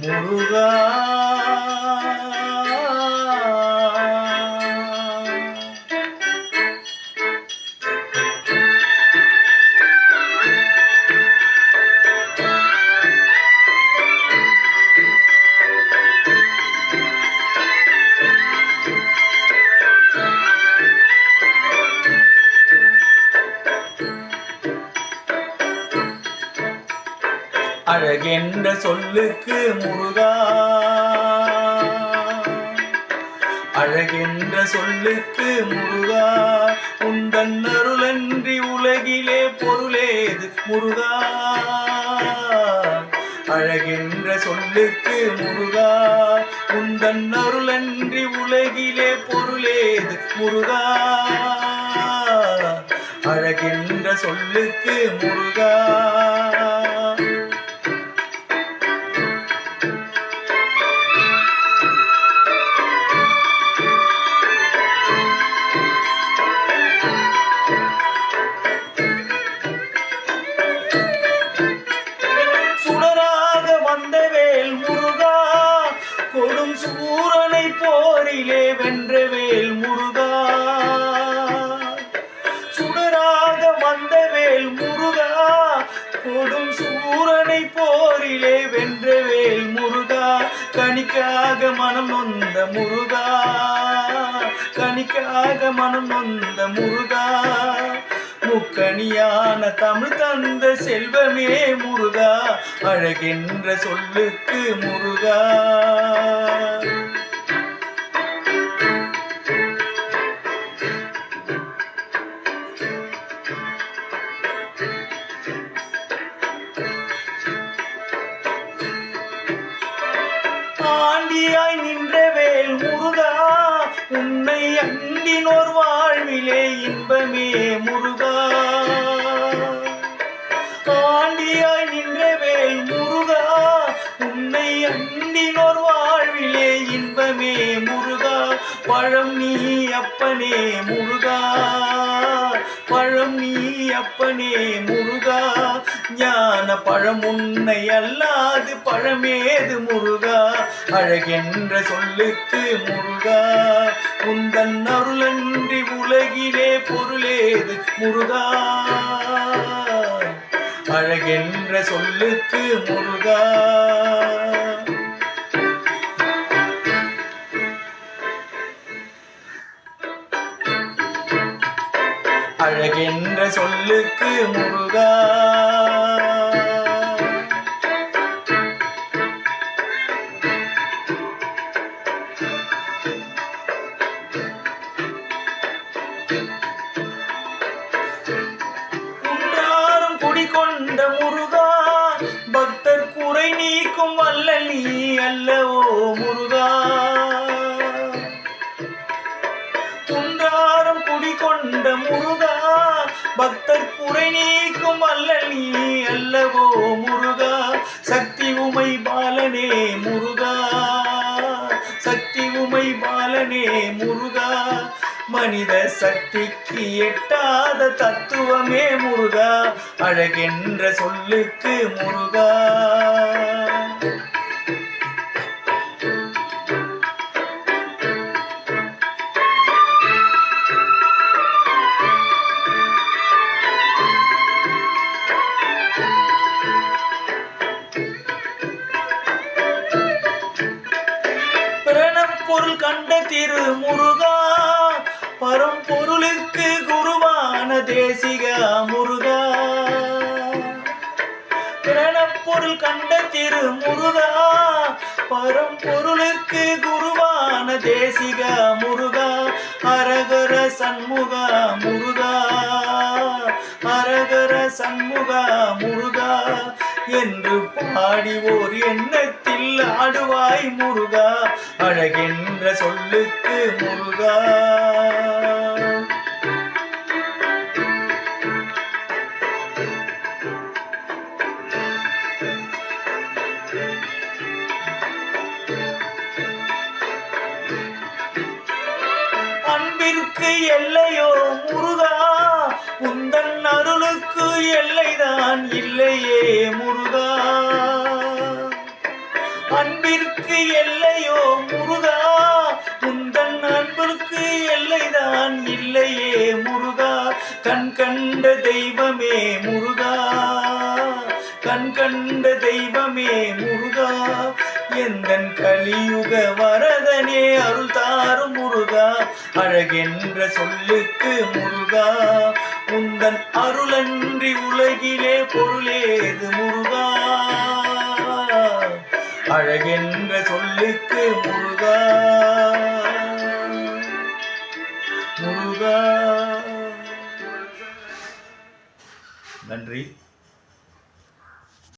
முருகா அழகென்ற சொல்லுக்கு முருகா, அழகென்ற சொல்லுக்கு முருகா, உந்தன் அருளன்றி உலகிலே பொருளேது முருகா. அழகென்ற சொல்லுக்கு முருகா, உந்தன் அருளன்றி உலகிலே பொருளேது முருகா. அழகென்ற சொல்லுக்கு முருகா. வந்தவேல் முருகா, கொடும் சூரனை போரிலே வென்றவேல் முருகா. சுடராக வந்தவேல் முருகா, கொடும் சூரனை போரிலே வென்றவேல் முருகா. கனிக்காக மனம் நொந்த முருகா, கனிக்காக மனம் நொந்த முருகா. முக்கணியான தமிழ் தந்த செல்வமே முருகா, அழகென்ற சொல்லுக்கு முருகா. ஆண்டியாய் நின்றவேல் முருகா, உன்னை அண்டினோர் வாழ்விலே இன்பமே முருகா. ஆண்டியாய் நின்றவேல் முருகா, உன்னை அண்டினோர் வாழ்விலே இன்பமே முருகா. பழம் நீ அப்பனே முருகா, பழம் நீ அப்பனே முருகா. ஞான பழம் உன்னை அல்லாது பழமேது முருகா. அழகென்ற சொல்லுக்கு முருகா, உந்தன் அருளன்றி உலகிலே பொருளேது முருகா. அழகென்ற சொல்லுக்கு முருகா. அழகென்ற சொல்லுக்கு முருகா. குன்றாரும் குடிகொண்ட முருகா, பக்தர் குறை நீக்கும் வல்லல் நீ அல்லவோ முருகா. குன்றாரும் குடிகொண்ட முருகா, பக்தர் குறை நீக்கும் வல்லல் நீ அல்லவோ முருகா. சக்தி உமை பாலனே முருகா, சக்தி உமை பாலனே முருகா. மனித சக்திக்கு எட்டாத தத்துவமே முருகா, அழகென்ற சொல்லுக்கு முருகா. பொருள் கண்ட திரு முருகா, பரம்பொருளுக்கு குருவான தேசிகா முருகா. பிரணப்பொருள் கண்ட திரு முருகா, பரம்பொருளுக்கு குருவான தேசிகா முருகா. ஹரஹர சண்முகா முருகா, ஹரஹர சண்முகா முருகா என்று பாடி ஓர் எண்ணத்தில் ஆடுவாய் முருகா. அழகென்ற சொல்லுக்கு முருகா. அன்பிற்கு எல்லையோ முருகா, உந்தன் அருளுக்கு எல்லைதான் இல்லையே முருகா. அன்பிற்கு எல்லையோ முருகா, உந்தன் அன்பிற்கு எல்லைதான் இல்லையே முருகா. கண் கண்ட தெய்வமே முருகா, கண் கண்ட தெய்வமே முருகா, எந்தன் கலியுக வரதனே அருள் தாரும் முருகா. அழகென்ற சொல்லுக்கு முருகா, உந்தன் அருளன்றி உலகிலே பொருளேது முருகா. அழகென்ற சொல்லுக்கு முருகா, முருகா. நன்றி.